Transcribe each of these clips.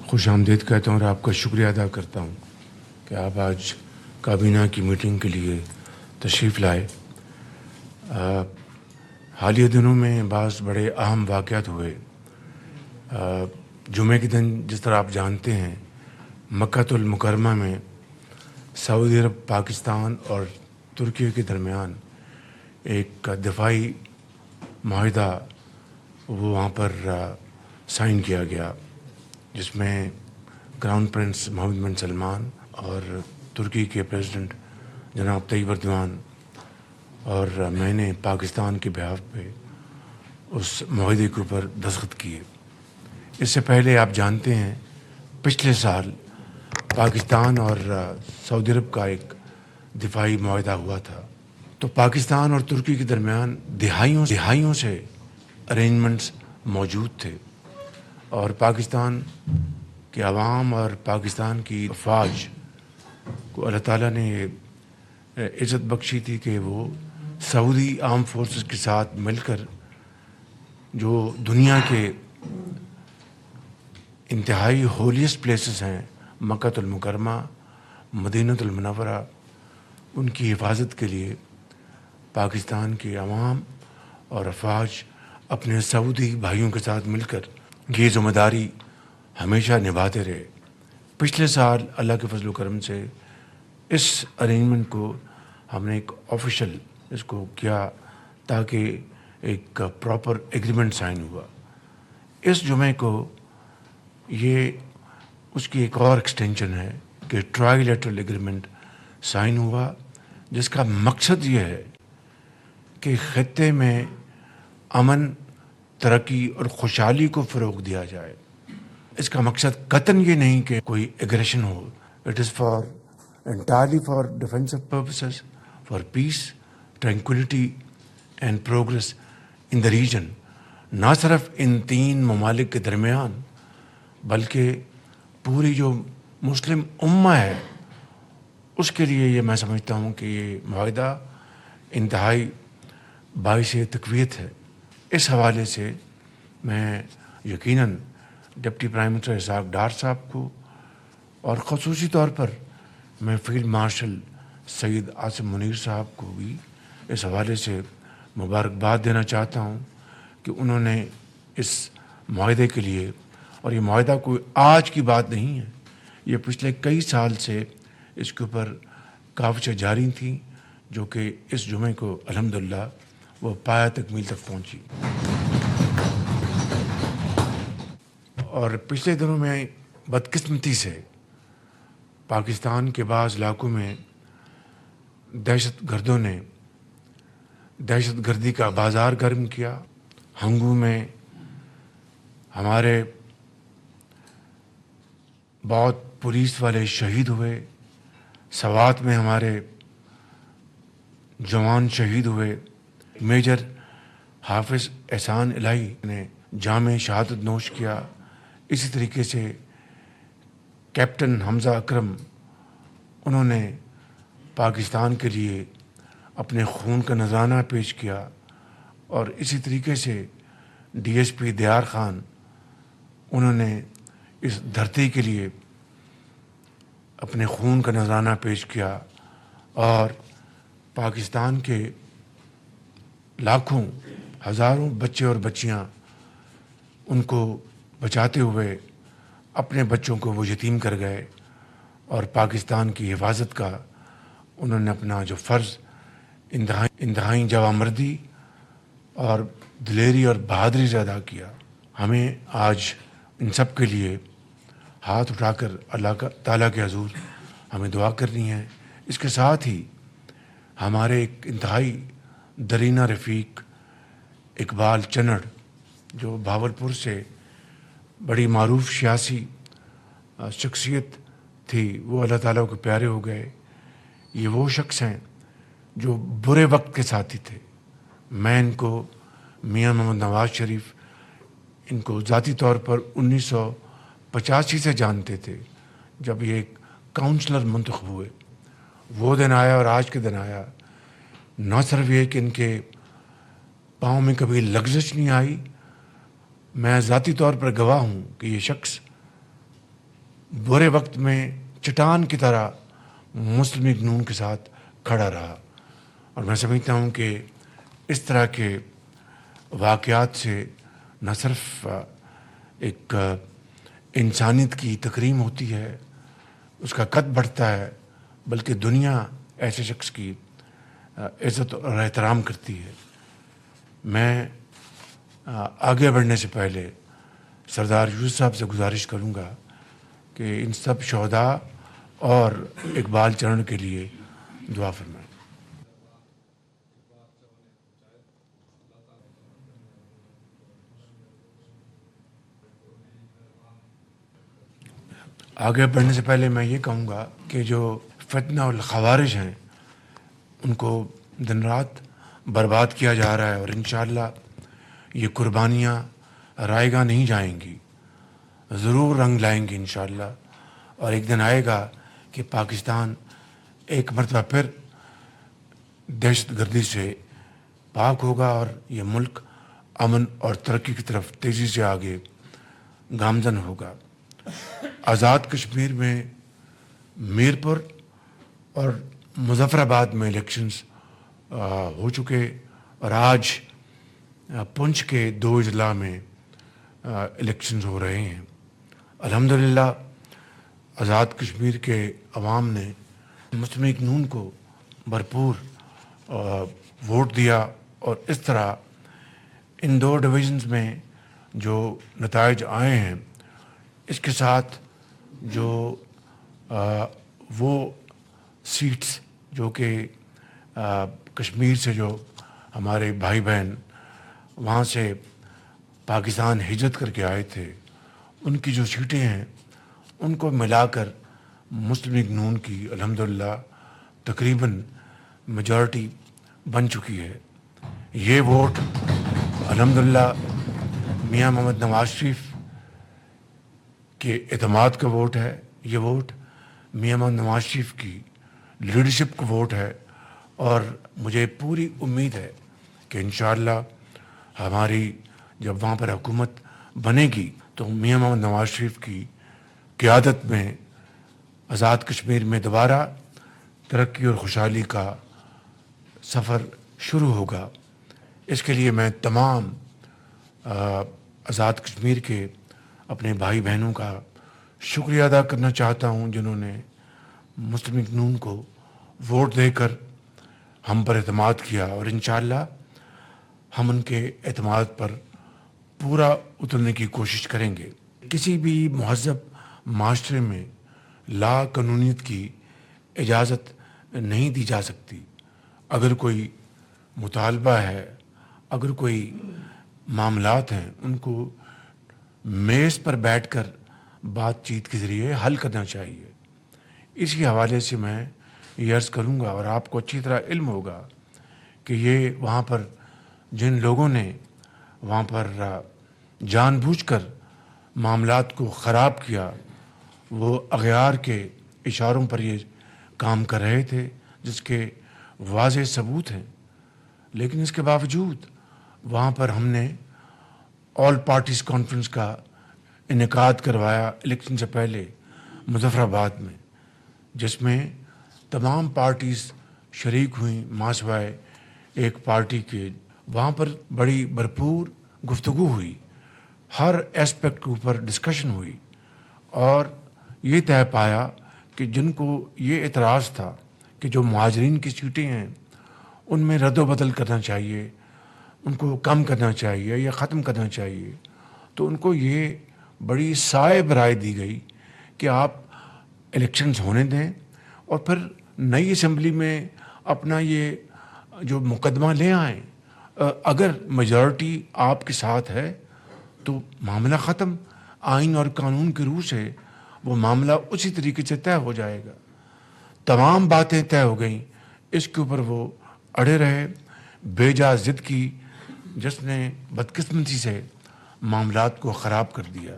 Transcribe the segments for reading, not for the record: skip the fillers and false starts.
خوش آمدید کہتا ہوں اور آپ کا شکریہ ادا کرتا ہوں کہ آپ آج کابینہ کی میٹنگ کے لیے تشریف لائے۔ حالیہ دنوں میں بعض بڑے اہم واقعات ہوئے۔ جمعے کے دن جس طرح آپ جانتے ہیں مکہ المکرمہ میں سعودی عرب، پاکستان اور ترکی کے درمیان ایک دفاعی معاہدہ وہ وہاں پر سائن کیا گیا، جس میں کراؤن پرنس محمد بن سلمان اور ترکی کے پریزیڈنٹ جناب طیب اردوان اور میں نے پاکستان کے بہاف پہ اس معاہدے کے اوپر دستخط کیے۔ اس سے پہلے آپ جانتے ہیں پچھلے سال پاکستان اور سعودی عرب کا ایک دفاعی معاہدہ ہوا تھا، تو پاکستان اور ترکی کے درمیان دہائیوں سے ارینجمنٹس موجود تھے، اور پاکستان کے عوام اور پاکستان کی افواج کو اللہ تعالیٰ نے عزت بخشی تھی کہ وہ سعودی آرم فورسز کے ساتھ مل کر جو دنیا کے انتہائی ہولیسٹ پلیسز ہیں، مکہ المکرمہ، مدینہ المنورہ، ان کی حفاظت کے لیے پاکستان کے عوام اور افواج اپنے سعودی بھائیوں کے ساتھ مل کر یہ ذمہ داری ہمیشہ نبھاتے رہے۔ پچھلے سال اللہ کے فضل و کرم سے اس ارینجمنٹ کو ہم نے ایک آفیشل اس کو کیا تاکہ ایک پراپر ایگریمنٹ سائن ہوا۔ اس جمعے کو یہ اس کی ایک اور ایکسٹینشن ہے کہ ٹرائی لیٹرل ایگریمنٹ سائن ہوا، جس کا مقصد یہ ہے کہ خطے میں امن، ترقی اور خوشحالی کو فروغ دیا جائے۔ اس کا مقصد قطعاً یہ نہیں کہ کوئی ایگریشن ہو۔ It is entirely for defensive purposes, for peace, tranquility and progress in the region۔ نہ صرف ان تین ممالک کے درمیان بلکہ پوری جو مسلم امہ ہے اس کے لیے یہ میں سمجھتا ہوں کہ یہ معاہدہ انتہائی باعث تقویت ہے۔ اس حوالے سے میں یقیناً deputy prime minister Ishaq Dar صاحب کو اور خصوصی طور پر میں فیلڈ مارشل سید عاصم منیر صاحب کو بھی اس حوالے سے مبارکباد دینا چاہتا ہوں کہ انہوں نے اس معاہدے کے لیے، اور یہ معاہدہ کوئی آج کی بات نہیں ہے، یہ پچھلے کئی سال سے اس کے اوپر کاوشیں جاری تھیں، جو کہ اس جمعے کو الحمدللہ وہ پایہ تکمیل تک پہنچی۔ اور پچھلے دنوں میں بدقسمتی سے پاکستان کے بعض علاقوں میں دہشت گردوں نے دہشت گردی کا بازار گرم کیا۔ ہنگو میں ہمارے بہت پولیس والے شہید ہوئے، سوات میں ہمارے جوان شہید ہوئے، میجر حافظ احسان الہی نے جام شہادت نوش کیا، اسی طریقے سے کیپٹن حمزہ اکرم انہوں نے پاکستان کے لیے اپنے خون کا نذرانہ پیش کیا، اور اسی طریقے سے ڈی ایس پی دیار خان انہوں نے اس دھرتی کے لیے اپنے خون کا نذرانہ پیش کیا، اور پاکستان کے لاکھوں ہزاروں بچے اور بچیاں ان کو بچاتے ہوئے اپنے بچوں کو وہ یتیم کر گئے، اور پاکستان کی حفاظت کا انہوں نے اپنا جو فرض انتہائی جوانمردی اور دلیری اور بہادری سے ادا کیا۔ ہمیں آج ان سب کے لیے ہاتھ اٹھا کر اللہ تعالیٰ کے حضور ہمیں دعا کرنی ہے۔ اس کے ساتھ ہی ہمارے ایک انتہائی درینہ رفیق اقبال چنڑ، جو بھاولپور سے بڑی معروف سیاسی شخصیت تھی، وہ اللہ تعالیٰ کو پیارے ہو گئے۔ یہ وہ شخص ہیں جو برے وقت کے ساتھی تھے۔ میں ان کو میاں محمد نواز شریف ان کو ذاتی طور پر 1985 سے جانتے تھے، جب یہ ایک کاؤنسلر منتخب ہوئے۔ وہ دن آیا اور آج کے دن آیا، نہ صرف یہ کہ ان کے پاؤں میں کبھی لغزش نہیں آئی، میں ذاتی طور پر گواہ ہوں کہ یہ شخص برے وقت میں چٹان کی طرح مسلم لیگ نون کے ساتھ کھڑا رہا، اور میں سمجھتا ہوں کہ اس طرح کے واقعات سے نہ صرف ایک انسانیت کی تکریم ہوتی ہے، اس کا قد بڑھتا ہے، بلکہ دنیا ایسے شخص کی عزت اور احترام کرتی ہے۔ میں آگے بڑھنے سے پہلے سردار یوسف صاحب سے گزارش کروں گا کہ ان سب شہداء اور اقبال چرن کے لیے دعا فرمائیں۔ آگے بڑھنے سے پہلے میں یہ کہوں گا کہ جو فتنہ الخوارج ہیں ان کو دن رات برباد کیا جا رہا ہے، اور انشاءاللہ یہ قربانیاں رائے گاہ نہیں جائیں گی، ضرور رنگ لائیں گی انشاءاللہ، اور ایک دن آئے گا کہ پاکستان ایک مرتبہ پھر دہشت گردی سے پاک ہوگا اور یہ ملک امن اور ترقی کی طرف تیزی سے آگے گامزن ہوگا۔ آزاد کشمیر میں میر پور اور مظفر آباد میں الیکشنز ہو چکے، اور آج پنچ کے 2 اضلاع میں الیکشنز ہو رہے ہیں۔ الحمدللہ آزاد کشمیر کے عوام نے مسلم لیگ نون کو بھرپور ووٹ دیا، اور اس طرح ان 2 ڈویژنز میں جو نتائج آئے ہیں اس کے ساتھ جو وہ سیٹس جو کہ کشمیر سے جو ہمارے بھائی بہن وہاں سے پاکستان ہجرت کر کے آئے تھے، ان کی جو سیٹیں ہیں ان کو ملا کر مسلم لیگ نون کی الحمدللہ تقریباً میجارٹی بن چکی ہے۔ یہ ووٹ الحمدللہ میاں محمد نواز شریف کے اعتماد کا ووٹ ہے، یہ ووٹ میاں محمد نواز شریف کی لیڈرشپ کا ووٹ ہے، اور مجھے پوری امید ہے کہ انشاءاللہ ہماری جب وہاں پر حکومت بنے گی تو میاں محمد نواز شریف کی قیادت میں آزاد کشمیر میں دوبارہ ترقی اور خوشحالی کا سفر شروع ہوگا۔ اس کے لیے میں تمام آزاد کشمیر کے اپنے بھائی بہنوں کا شکریہ ادا کرنا چاہتا ہوں جنہوں نے مسلم لیگ نون کو ووٹ دے کر ہم پر اعتماد کیا، اور انشاءاللہ ہم ان کے اعتماد پر پورا اترنے کی کوشش کریں گے۔ کسی بھی مہذب معاشرے میں لا قانونیت کی اجازت نہیں دی جا سکتی۔ اگر کوئی مطالبہ ہے، اگر کوئی معاملات ہیں، ان کو میز پر بیٹھ کر بات چیت کے ذریعے حل کرنا چاہیے۔ اسی حوالے سے میں یہ عرض کروں گا، اور آپ کو اچھی طرح علم ہوگا کہ یہ وہاں پر جن لوگوں نے وہاں پر جان بوجھ کر معاملات کو خراب کیا، وہ اغیار کے اشاروں پر یہ کام کر رہے تھے جس کے واضح ثبوت ہیں، لیکن اس کے باوجود وہاں پر ہم نے آل پارٹیز کانفرنس کا انعقاد کروایا الیکشن سے پہلے مظفر آباد میں، جس میں تمام پارٹیز شریک ہوئیں ماسوائے ایک پارٹی کے۔ وہاں پر بڑی بھرپور گفتگو ہوئی، ہر ایسپیکٹ کے اوپر ڈسکشن ہوئی، اور یہ طے پایا کہ جن کو یہ اعتراض تھا کہ جو مہاجرین کی سیٹیں ہیں ان میں رد و بدل کرنا چاہیے، ان کو کم کرنا چاہیے یا ختم کرنا چاہیے، تو ان کو یہ بڑی صائب رائے دی گئی کہ آپ الیکشنز ہونے دیں اور پھر نئی اسمبلی میں اپنا یہ جو مقدمہ لے آئیں۔ اگر میجارٹی آپ کے ساتھ ہے تو معاملہ ختم، آئین اور قانون کی روح سے وہ معاملہ اسی طریقے سے طے ہو جائے گا۔ تمام باتیں طے ہو گئیں، اس کے اوپر وہ اڑے رہے، بے جا ضد کی، جس نے بدقسمتی سے معاملات کو خراب کر دیا۔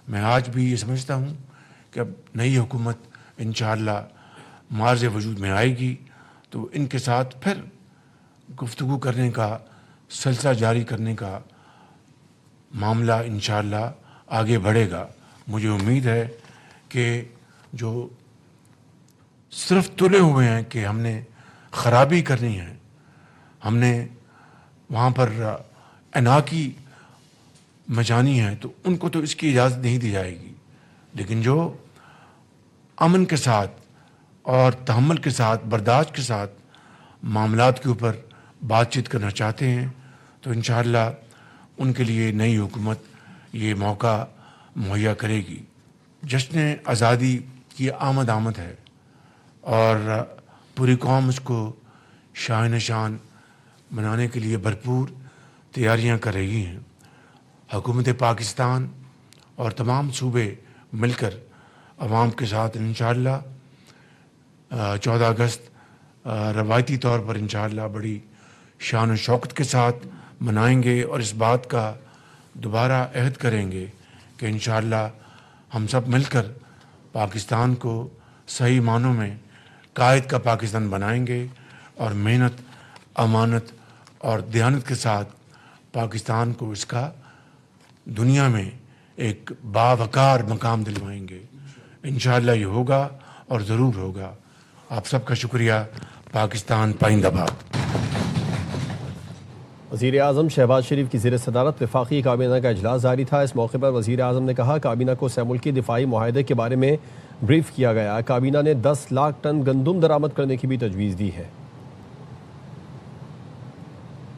میں آج بھی یہ سمجھتا ہوں کہ اب نئی حکومت انشاءاللہ معرض وجود میں آئے گی تو ان کے ساتھ پھر گفتگو کرنے کا سلسلہ جاری کرنے کا معاملہ انشاءاللہ آگے بڑھے گا۔ مجھے امید ہے کہ کہ جو صرف تلے ہوئے ہیں کہ ہم نے خرابی کرنی ہے، ہم نے وہاں پر اناکی مچانی ہے، تو ان کو تو اس کی اجازت نہیں دی جائے گی. لیکن جو امن کے ساتھ اور تحمل کے ساتھ، برداشت کے ساتھ معاملات کے اوپر بات چیت کرنا چاہتے ہیں، تو انشاءاللہ ان کے لیے نئی حکومت یہ موقع مہیا کرے گی. جشن آزادی کی آمد ہے اور پوری قوم اس کو شان شان منانے کے لیے بھرپور تیاریاں کر رہی ہیں. حکومت پاکستان اور تمام صوبے مل کر عوام کے ساتھ انشاءاللہ 14 اگست روایتی طور پر انشاءاللہ بڑی شان و شوکت کے ساتھ منائیں گے، اور اس بات کا دوبارہ عہد کریں گے کہ انشاءاللہ ہم سب مل کر پاکستان کو صحیح معنوں میں قائد کا پاکستان بنائیں گے، اور محنت، امانت اور دیانت کے ساتھ پاکستان کو اس کا دنیا میں ایک باوقار مقام دلوائیں گے. انشاءاللہ یہ ہوگا اور ضرور ہوگا. آپ سب کا شکریہ. پاکستان پائندہ باد. وزیر اعظم شہباز شریف کی زیر صدارت وفاقی کابینہ کا اجلاس جاری تھا. اس موقع پر وزیر اعظم نے کہا کابینہ کو سہ ملکی دفاعی معاہدے کے بارے میں بریف کیا گیا. کابینہ نے 10 لاکھ ٹن گندم درآمد کرنے کی بھی تجویز دی ہے.